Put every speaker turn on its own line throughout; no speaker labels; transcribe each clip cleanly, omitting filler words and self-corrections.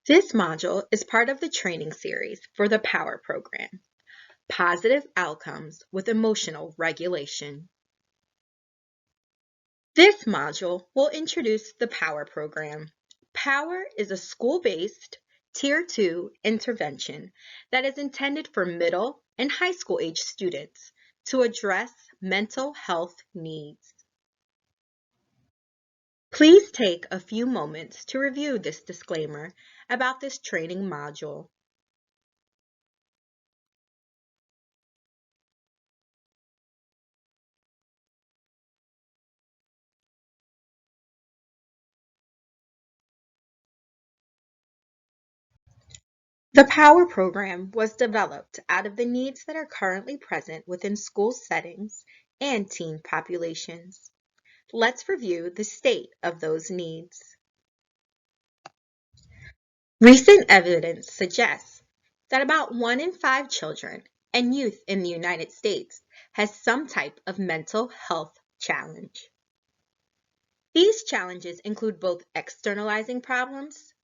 This module is part of the training series for the POWER program, Positive Outcomes with Emotional Regulation. This module will introduce the POWER program. POWER is a school-based Tier 2 intervention that is intended for middle and high school age students to address mental health needs. Please take a few moments to review this disclaimer about this training module. The POWER program was developed out of the needs that are currently present within school settings and teen populations. Let's review the state of those needs. Recent evidence suggests that about 1 in 5 children and youth in the United States has some type of mental health challenge. These challenges include both externalizing problems,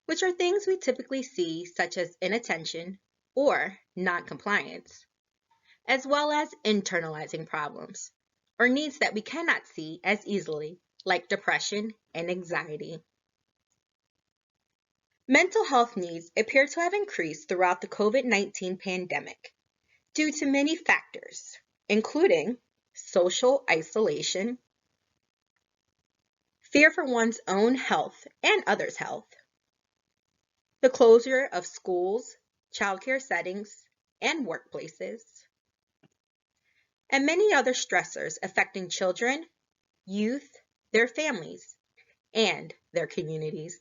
which are things we typically see such as inattention or noncompliance, as well as internalizing problems, or needs that we cannot see as easily, like depression and anxiety. Mental health needs appear to have increased throughout the COVID-19 pandemic due to many factors, including social isolation, fear for one's own health and others' health, the closure of schools, childcare settings, and workplaces, and many other stressors affecting children, youth, their families, and their communities.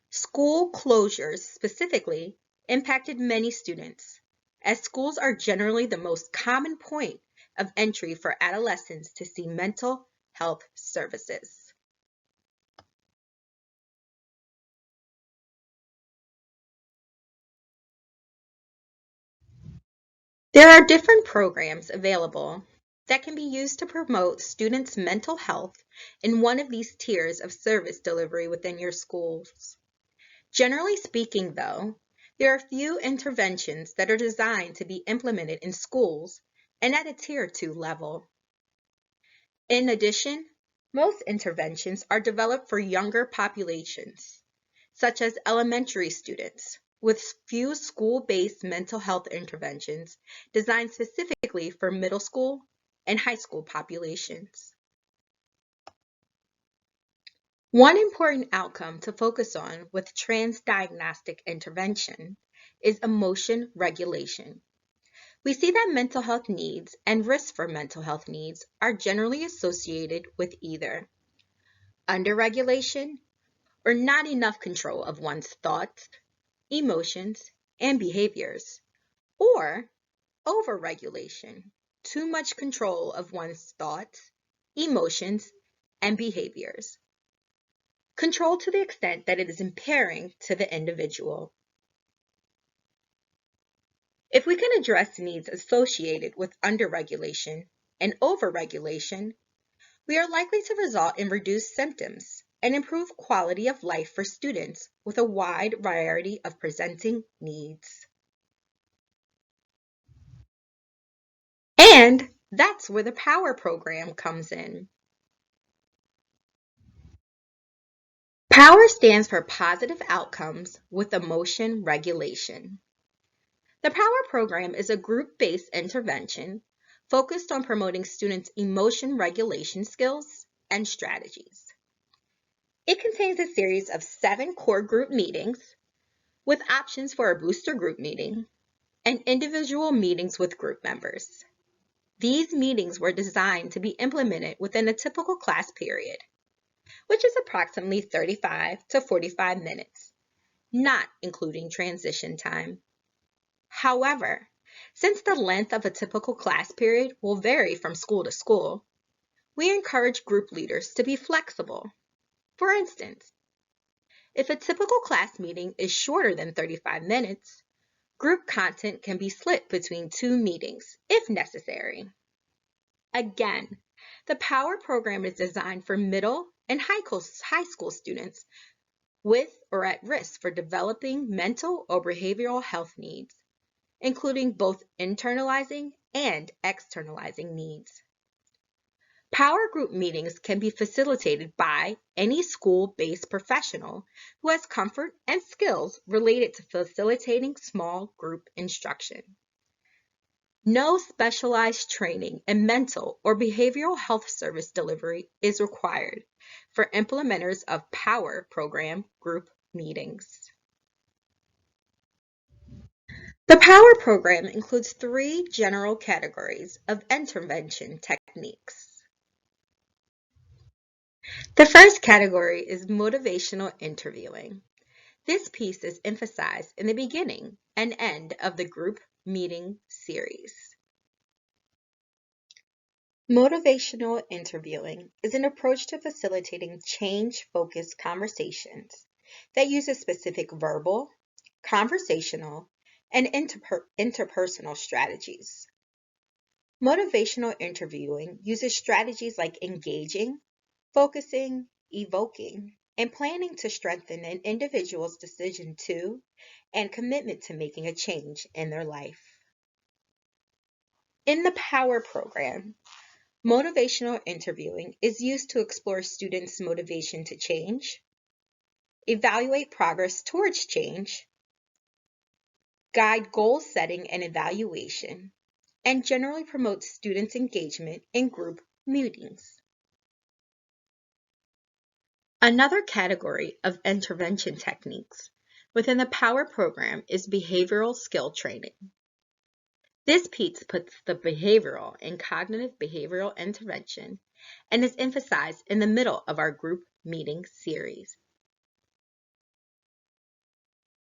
School closures specifically impacted many students, as schools are generally the most common point of entry for adolescents to see mental health services. There are different programs available that can be used to promote students' mental health in one of these tiers of service delivery within your schools. Generally speaking, though, there are few interventions that are designed to be implemented in schools and at a Tier 2 level. In addition, most interventions are developed for younger populations, such as elementary students, with few school-based mental health interventions designed specifically for middle school and high school populations. One important outcome to focus on with transdiagnostic intervention is emotion regulation. We see that mental health needs and risks for mental health needs are generally associated with either underregulation or not enough control of one's thoughts, emotions, and behaviors, or overregulation, too much control of one's thoughts, emotions, and behaviors. Control to the extent that it is impairing to the individual. If we can address needs associated with underregulation and overregulation, we are likely to result in reduced symptoms and improve quality of life for students with a wide variety of presenting needs. And that's where the POWER program comes in. POWER stands for Positive Outcomes with Emotion Regulation. The POWER program is a group-based intervention focused on promoting students' emotion regulation skills and strategies. It contains a series of 7 core group meetings with options for a booster group meeting and individual meetings with group members. These meetings were designed to be implemented within a typical class period, which is approximately 35 to 45 minutes, not including transition time. However, since the length of a typical class period will vary from school to school, we encourage group leaders to be flexible. For instance, if a typical class meeting is shorter than 35 minutes, group content can be split between 2 meetings if necessary. Again, the POWER program is designed for middle and high school students with or at risk for developing mental or behavioral health needs, including both internalizing and externalizing needs. Power group meetings can be facilitated by any school-based professional who has comfort and skills related to facilitating small group instruction. No specialized training in mental or behavioral health service delivery is required for implementers of Power Program group meetings. The Power Program includes 3 general categories of intervention techniques. The first category is motivational interviewing. This piece is emphasized in the beginning and end of the group meeting series. Motivational interviewing is an approach to facilitating change-focused conversations that uses specific verbal, conversational, and interpersonal strategies. Motivational interviewing uses strategies like engaging, focusing, evoking, and planning to strengthen an individual's decision to and commitment to making a change in their life. In the Power Program, motivational interviewing is used to explore students' motivation to change, evaluate progress towards change, guide goal setting and evaluation, and generally promote students' engagement in group meetings. Another category of intervention techniques within the Power Program is behavioral skill training. This piece puts the behavioral and cognitive behavioral intervention and is emphasized in the middle of our group meeting series.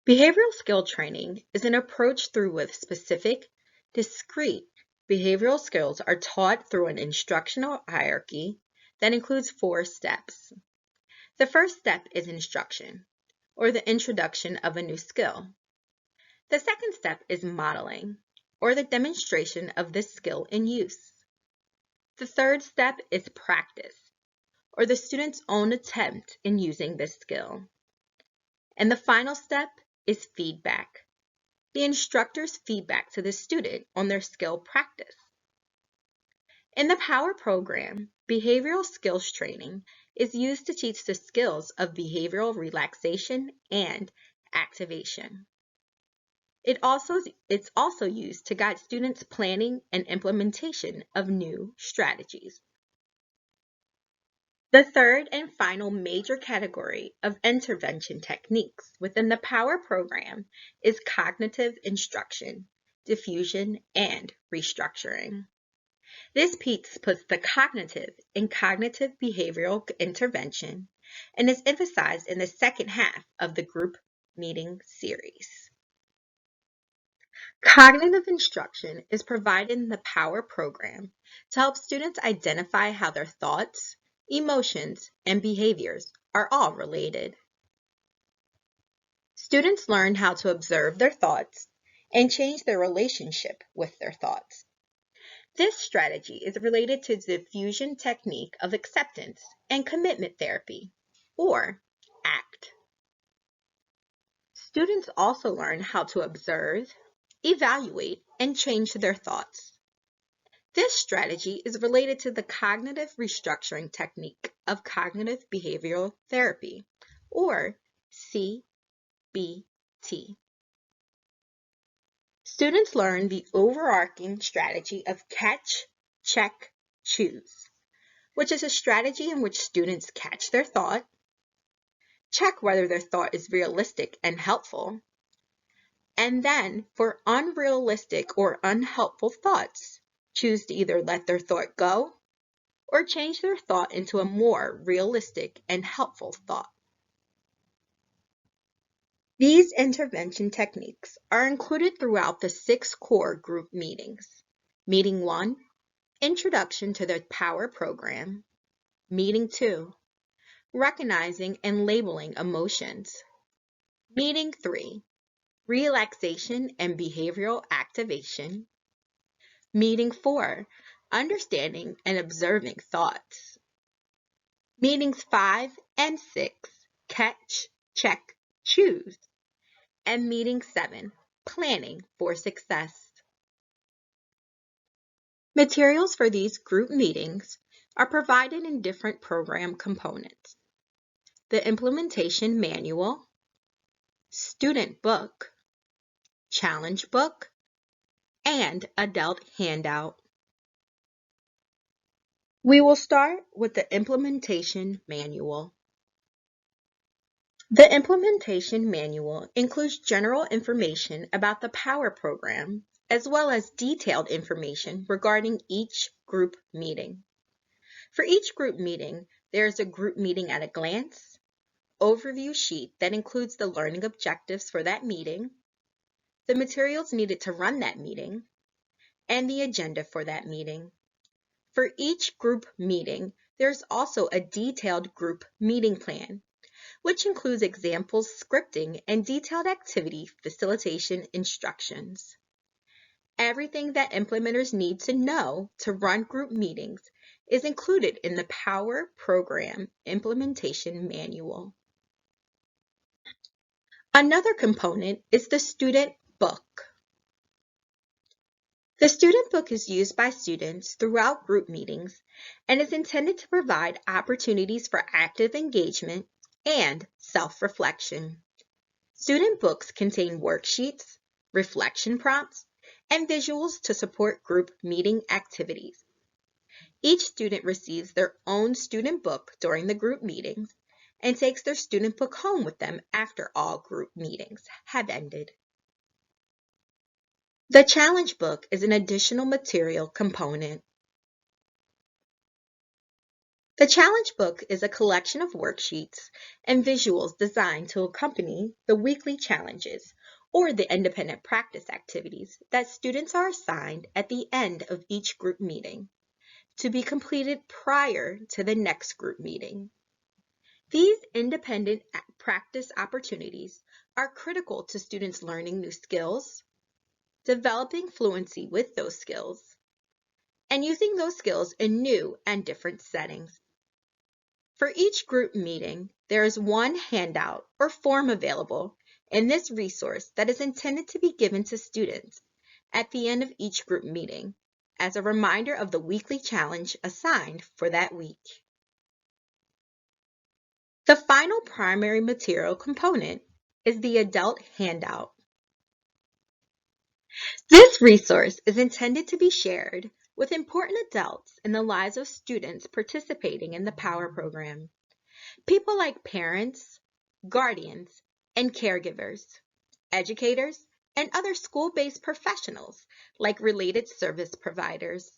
Behavioral skill training is an approach through which specific, discrete behavioral skills are taught through an instructional hierarchy that includes 4 steps. The first step is instruction, or the introduction of a new skill. The second step is modeling, or the demonstration of this skill in use. The third step is practice, or the student's own attempt in using this skill. And the final step is feedback, the instructor's feedback to the student on their skill practice. In the Power Program, behavioral skills training is used to teach the skills of behavioral relaxation and activation. It's also used to guide students' planning and implementation of new strategies. The third and final major category of intervention techniques within the Power Program is cognitive instruction, diffusion, and restructuring. This piece puts the cognitive in cognitive behavioral intervention and is emphasized in the second half of the group meeting series. Cognitive instruction is provided in the Power Program to help students identify how their thoughts, emotions, and behaviors are all related. Students learn how to observe their thoughts and change their relationship with their thoughts. This strategy is related to the diffusion technique of acceptance and commitment therapy, or ACT. Students also learn how to observe, evaluate, and change their thoughts. This strategy is related to the cognitive restructuring technique of cognitive behavioral therapy, or CBT. Students learn the overarching strategy of catch, check, choose, which is a strategy in which students catch their thought, check whether their thought is realistic and helpful, and then for unrealistic or unhelpful thoughts, choose to either let their thought go or change their thought into a more realistic and helpful thought. These intervention techniques are included throughout the 6 core group meetings. Meeting 1, Introduction to the Power Program. Meeting 2, Recognizing and Labeling Emotions. Meeting 3, Relaxation and Behavioral Activation. Meeting 4, Understanding and Observing Thoughts. Meetings 5 and 6, Catch, check, choose. And meeting 7, planning for success. Materials for these group meetings are provided in different program components: the implementation manual, student book, challenge book, and adult handout. We will start with the implementation manual. The implementation manual includes general information about the POWER program, as well as detailed information regarding each group meeting. For each group meeting, there is a group meeting at a glance overview sheet that includes the learning objectives for that meeting, the materials needed to run that meeting, and the agenda for that meeting. For each group meeting, there's also a detailed group meeting plan, which includes examples, scripting, and detailed activity facilitation instructions. Everything that implementers need to know to run group meetings is included in the POWER Program Implementation Manual. Another component is the student book. The student book is used by students throughout group meetings and is intended to provide opportunities for active engagement and self-reflection. Student books contain worksheets, reflection prompts, and visuals to support group meeting activities. Each student receives their own student book during the group meetings and takes their student book home with them after all group meetings have ended. The challenge book is an additional material component. The challenge book is a collection of worksheets and visuals designed to accompany the weekly challenges or the independent practice activities that students are assigned at the end of each group meeting to be completed prior to the next group meeting. These independent practice opportunities are critical to students learning new skills, developing fluency with those skills, and using those skills in new and different settings. For each group meeting, there is one handout or form available in this resource that is intended to be given to students at the end of each group meeting as a reminder of the weekly challenge assigned for that week. The final primary material component is the adult handout. This resource is intended to be shared with important adults in the lives of students participating in the POWER program. People like parents, guardians, and caregivers, educators, and other school-based professionals like related service providers.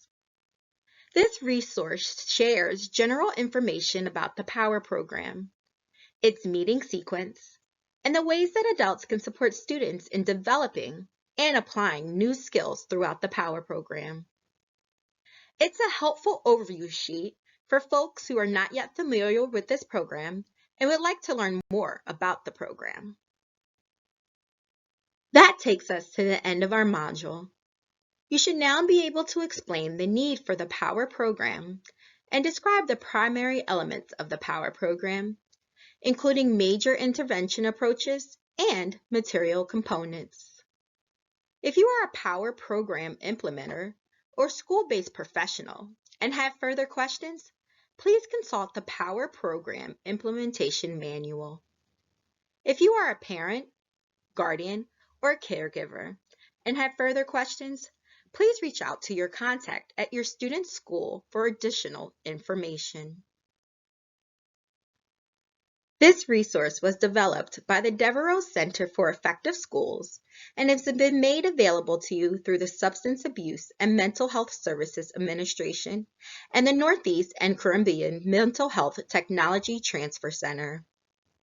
This resource shares general information about the POWER program, its meeting sequence, and the ways that adults can support students in developing and applying new skills throughout the POWER program. It's a helpful overview sheet for folks who are not yet familiar with this program and would like to learn more about the program. That takes us to the end of our module. You should now be able to explain the need for the POWER program and describe the primary elements of the POWER program, including major intervention approaches and material components. If you are a POWER program implementer or school-based professional and have further questions, please consult the POWER Program Implementation Manual. If you are a parent, guardian, or a caregiver and have further questions, please reach out to your contact at your student's school for additional information. This resource was developed by the Devereaux Center for Effective Schools and has been made available to you through the Substance Abuse and Mental Health Services Administration and the Northeast and Caribbean Mental Health Technology Transfer Center.